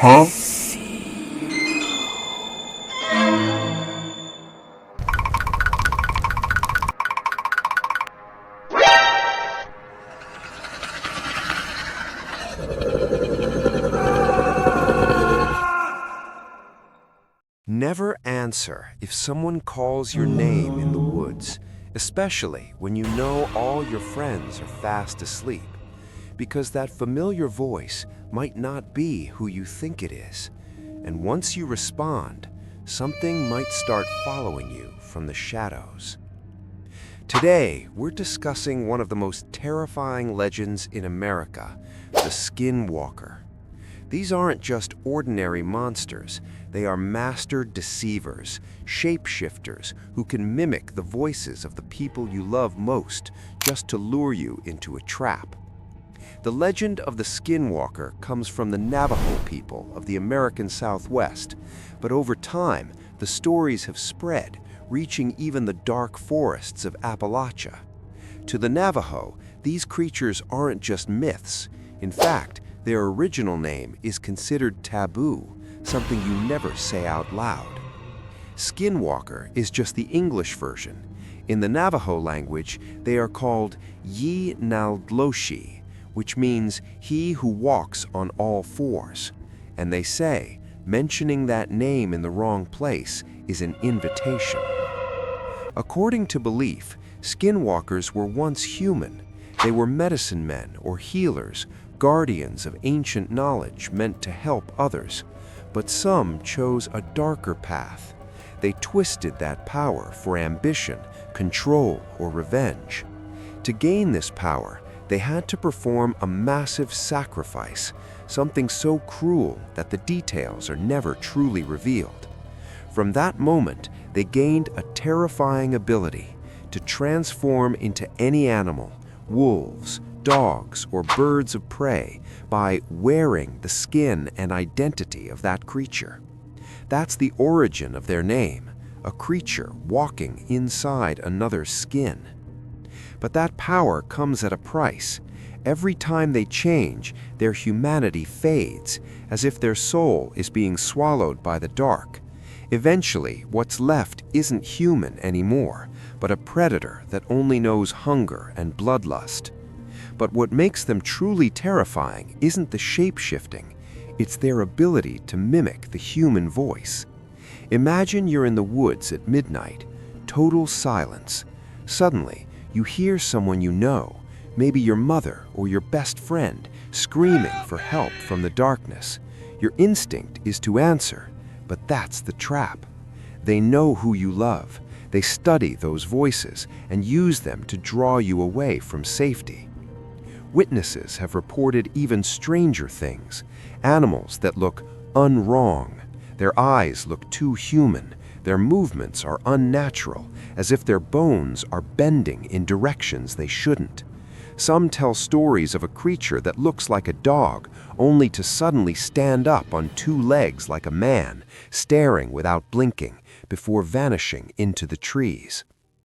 Huh? Never answer if someone calls your name in the woods, especially when you know all your friends are fast asleep, because that familiar voice might not be who you think it is. And once you respond, something might start following you from the shadows. Today, we're discussing one of the most terrifying legends in America, the Skinwalker. These aren't just ordinary monsters. They are master deceivers, shapeshifters who can mimic the voices of the people you love most just to lure you into a trap. The legend of the Skinwalker comes from the Navajo people of the American Southwest, but over time, the stories have spread, reaching even the dark forests of Appalachia. To the Navajo, these creatures aren't just myths. In fact, their original name is considered taboo, something you never say out loud. Skinwalker is just the English version. In the Navajo language, they are called Yee Naaldlooshii, which means he who walks on all fours. And they say, mentioning that name in the wrong place is an invitation. According to belief, skinwalkers were once human. They were medicine men or healers, guardians of ancient knowledge meant to help others. But some chose a darker path. They twisted that power for ambition, control, or revenge. To gain this power, they had to perform a massive sacrifice, something so cruel that the details are never truly revealed. From that moment, they gained a terrifying ability to transform into any animal, wolves, dogs, or birds of prey, by wearing the skin and identity of that creature. That's the origin of their name, a creature walking inside another's skin. But that power comes at a price. Every time they change, their humanity fades, as if their soul is being swallowed by the dark. Eventually, what's left isn't human anymore, but a predator that only knows hunger and bloodlust. But what makes them truly terrifying isn't the shape-shifting, it's their ability to mimic the human voice. Imagine you're in the woods at midnight, total silence. Suddenly, you hear someone you know, maybe your mother or your best friend, screaming for help from the darkness. Your instinct is to answer, but that's the trap. They know who you love. They study those voices and use them to draw you away from safety. Witnesses have reported even stranger things, animals that look unwrong. Their eyes look too human. Their movements are unnatural, as if their bones are bending in directions they shouldn't. Some tell stories of a creature that looks like a dog, only to suddenly stand up on two legs like a man, staring without blinking, before vanishing into the trees.